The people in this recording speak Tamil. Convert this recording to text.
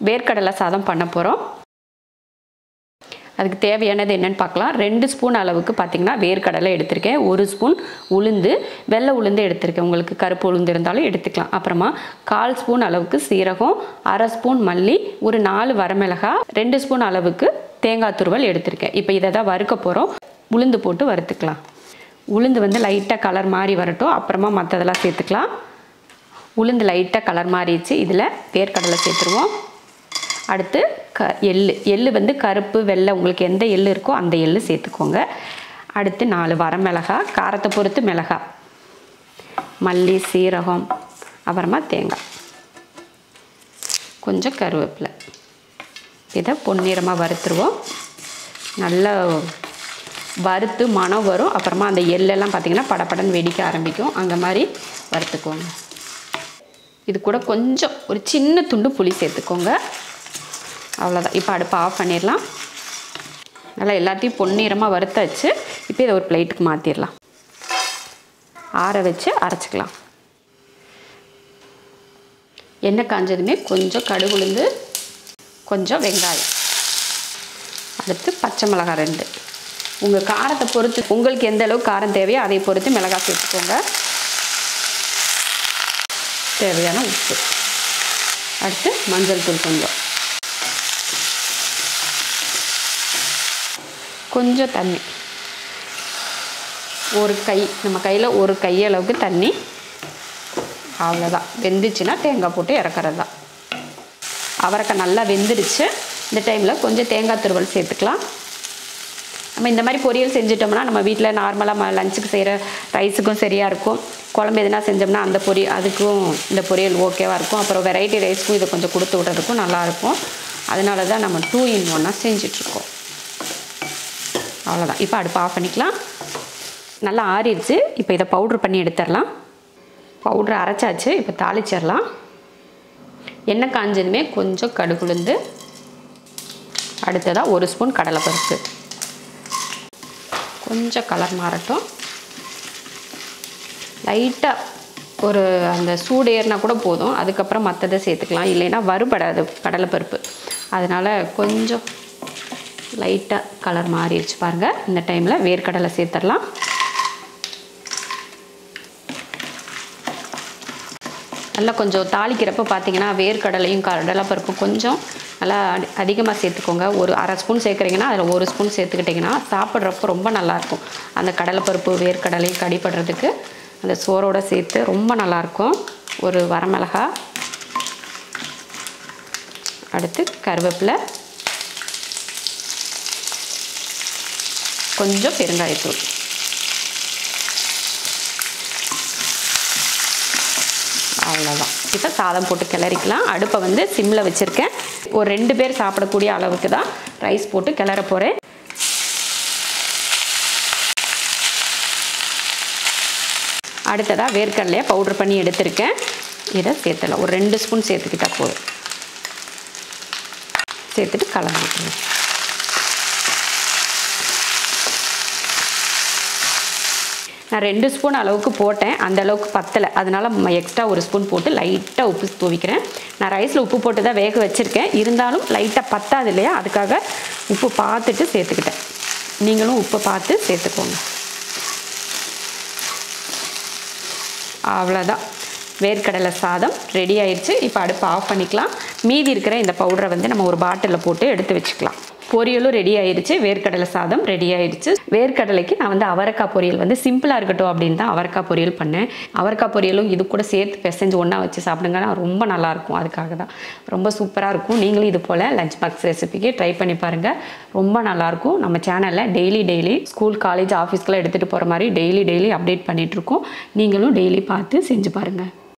வேர்க்கடலை சாதம் பண்ண போகிறோம். அதுக்கு தேவையானது என்னென்னு பார்க்கலாம். 2 ஸ்பூன் அளவுக்கு பார்த்திங்கன்னா வேர்க்கடலை எடுத்திருக்கேன். 1 ஸ்பூன் உளுந்து, வெள்ளை உளுந்து எடுத்திருக்கேன். உங்களுக்கு கருப்பு உளுந்து இருந்தாலும் எடுத்துக்கலாம். அப்புறமா 1/4 ஸ்பூன் அளவுக்கு சீரகம், 1/2 ஸ்பூன் மல்லி, ஒரு 4 வரமிளகாய், 2 ஸ்பூன் அளவுக்கு தேங்காய் துருவல் எடுத்திருக்கேன். இப்போ இதை தான் வறுக்க போகிறோம். உளுந்து போட்டு வறுத்துக்கலாம். உளுந்து வந்து லைட்டாக கலர் மாறி வரட்டும், அப்புறமா மற்றதெல்லாம் சேர்த்துக்கலாம். உளுந்து லைட்டாக கலர் மாறிடுச்சு. இதில் வேர்க்கடலை சேர்த்துருவோம். அடுத்து எள்ளு வந்து கருப்பு வெள்ளை உங்களுக்கு எந்த எள்ளு இருக்கோ அந்த எள்ளு சேர்த்துக்கோங்க. அடுத்து 4 வரமிளகாய், காரத்தை பொறுத்து மிளகாய், மல்லி, சீரகம், அப்புறமா தேங்காய், கொஞ்சம் கருவேப்பிலை. இதை பொன்னிறமாக வறுத்துருவோம். நல்லா வறுத்து மணம் வரும். அப்புறமா அந்த எள்ளெல்லாம் பார்த்திங்கன்னா படப்படன்னு வெடிக்க ஆரம்பிக்கும். அந்த மாதிரி வறுத்துக்கோங்க. இது கூட கொஞ்சம் ஒரு சின்ன துண்டு புளி சேர்த்துக்கோங்க. அவ்வளோதான். இப்போ அடுப்பை ஆஃப் பண்ணிடலாம். நல்லா எல்லாத்தையும் பொன்னிறமாக வறுத்தாச்சு. இப்போ இதை ஒரு பிளேட்டுக்கு மாற்றிடலாம். ஆற வச்சு அரைச்சிக்கலாம். எண்ணெய் காஞ்சதுமே கொஞ்சம் கடுகு உளுந்து, கொஞ்சம் வெங்காயம், அடுத்து பச்சை மிளகாய் 2. உங்கள் காரத்தை பொறுத்து உங்களுக்கு எந்த அளவுக்கு காரம் தேவையோ அதை பொறுத்து மிளகாய் சேர்த்துக்கோங்க. தேவையான உப்பு, அடுத்து மஞ்சள் தூள் கொஞ்சம் தண்ணி, ஒரு கை, நம்ம கையில் ஒரு கையளவுக்கு தண்ணி. அவ்வளோதான். வெந்துச்சுன்னா தேங்காய் போட்டு இறக்குறது தான். அவரைக்காய் நல்லா வெந்துடுச்சு. இந்த டைமில் கொஞ்சம் தேங்காய் துருவல் சேர்த்துக்கலாம். நம்ம இந்த மாதிரி பொரியல் செஞ்சிட்டோம்னா நம்ம வீட்டில் நார்மலாக லஞ்சுக்கு செய்கிற ரைஸுக்கும் சரியாக இருக்கும். குழம்பு எதுனா செஞ்சோம்னா அந்த அதுக்கும் இந்த பொரியல் ஓகேவாக இருக்கும். அப்புறம் வெரைட்டி ரைஸ்க்கும் இதை கொஞ்சம் கொடுத்து விட்றதுக்கும் நல்லாயிருக்கும். அதனால தான் நம்ம 2 in 1 செஞ்சிட்ருக்கோம். அவ்வளோதான். இப்போ அடுப்பு ஆஃப் பண்ணிக்கலாம். நல்லா ஆறிடுச்சு. இப்போ இதை பவுட்ரு பண்ணி எடுத்துடலாம். பவுட்ரு அரைச்சாச்சு. இப்போ தாளிச்சிடலாம். எண்ணெய் காஞ்சதுமே கொஞ்சம் கடுகு உளுந்து, அடுத்ததாக 1 ஸ்பூன் கடலைப்பருப்பு. கொஞ்சம் கலர் மாறட்டும். லைட்டாக ஒரு அந்த சூடு ஏறினா கூட போதும். அதுக்கப்புறம் மற்றதை சேர்த்துக்கலாம். இல்லைன்னா வறுபடாது கடலைப்பருப்பு. அதனால் கொஞ்சம் லைட்டாக கலர் மாறிடுச்சு பாருங்கள். இந்த டைமில் வேர்க்கடலை சேர்த்துடலாம். நல்லா கொஞ்சம் தாளிக்கிறப்ப பார்த்தீங்கன்னா வேர்க்கடலையும் கடலைப்பருப்பும் கொஞ்சம் நல்லா அதிகமாக சேர்த்துக்கோங்க. ஒரு 1/2 ஸ்பூன் சேர்க்குறீங்கன்னா அதில் 1 ஸ்பூன் சேர்த்துக்கிட்டிங்கன்னா சாப்பிட்றப்போ ரொம்ப நல்லாயிருக்கும். அந்த கடலைப்பருப்பு வேர்க்கடலையும் கடிப்படுறதுக்கு அந்த சோறோடு சேர்த்து ரொம்ப நல்லாயிருக்கும். ஒரு வரமிளகாய், அடுத்து கருவேப்பிலை, கொஞ்சம் பெருங்காயத்தூள். அவ்வளோதான். இப்போ சாதம் போட்டு கிளறிக்கலாம். அடுப்பை வந்து சிம்மில் வச்சுருக்கேன். ஒரு 2 பேர் சாப்பிடக்கூடிய அளவுக்கு தான் ரைஸ் போட்டு கிளற போகிறேன். அடுத்ததாக வேர்க்கடலையை பவுட்ரு பண்ணி எடுத்திருக்கேன். இதை சேர்த்துலாம். ஒரு 2 ஸ்பூன் சேர்த்துக்கிட்டால் போதும். சேர்த்துட்டு கலந்துக்கணும். நான் 2 ஸ்பூன் அளவுக்கு போட்டேன். அந்த அளவுக்கு பத்தலை. அதனால் எக்ஸ்ட்ரா 1 ஸ்பூன் போட்டு லைட்டாக உப்பு தூவிக்கிறேன். நான் ரைஸில் உப்பு போட்டு தான் வேக வச்சுருக்கேன். இருந்தாலும் லைட்டாக பத்தாது இல்லையா, அதுக்காக உப்பு பார்த்துட்டு சேர்த்துக்கிட்டேன். நீங்களும் உப்பை பார்த்து சேர்த்துக்கோங்க. அவ்வளோதான். வேர்க்கடலை சாதம் ரெடி ஆயிடுச்சு. இப்போ அடுப்பு ஆஃப் பண்ணிக்கலாம். மீதி இருக்கிற இந்த பவுடரை வந்து நம்ம ஒரு பாட்டிலில் போட்டு எடுத்து வச்சுக்கலாம். பொரியலும் ரெடி ஆயிடுச்சு. வேர்க்கடலை சாதம் ரெடி ஆயிடுச்சு. வேர்க்கடலைக்கு நான் வந்து அவரைக்காய் பொரியல் வந்து சிம்பிளாக இருக்கட்டும் அப்படின்னு தான் அவரைக்காய் பொரியல் பண்ணேன். அவரைக்காய் பொரியலும் இது கூட சேர்த்து பிசைஞ்சு ஒன்றா வச்சு சாப்பிடுங்கன்னா ரொம்ப நல்லாயிருக்கும். அதுக்காக தான் ரொம்ப சூப்பராக இருக்கும். நீங்களும் இது போல் லஞ்ச் பாக்ஸ் ரெசிபிக்கு ட்ரை பண்ணி பாருங்கள். ரொம்ப நல்லாயிருக்கும். நம்ம சேனலில் டெய்லி ஸ்கூல், காலேஜ், ஆஃபீஸ்க்கெலாம் எடுத்துகிட்டு போகிற மாதிரி டெய்லி அப்டேட் பண்ணிகிட்ருக்கோம். நீங்களும் டெய்லி பார்த்து செஞ்சு பாருங்கள்.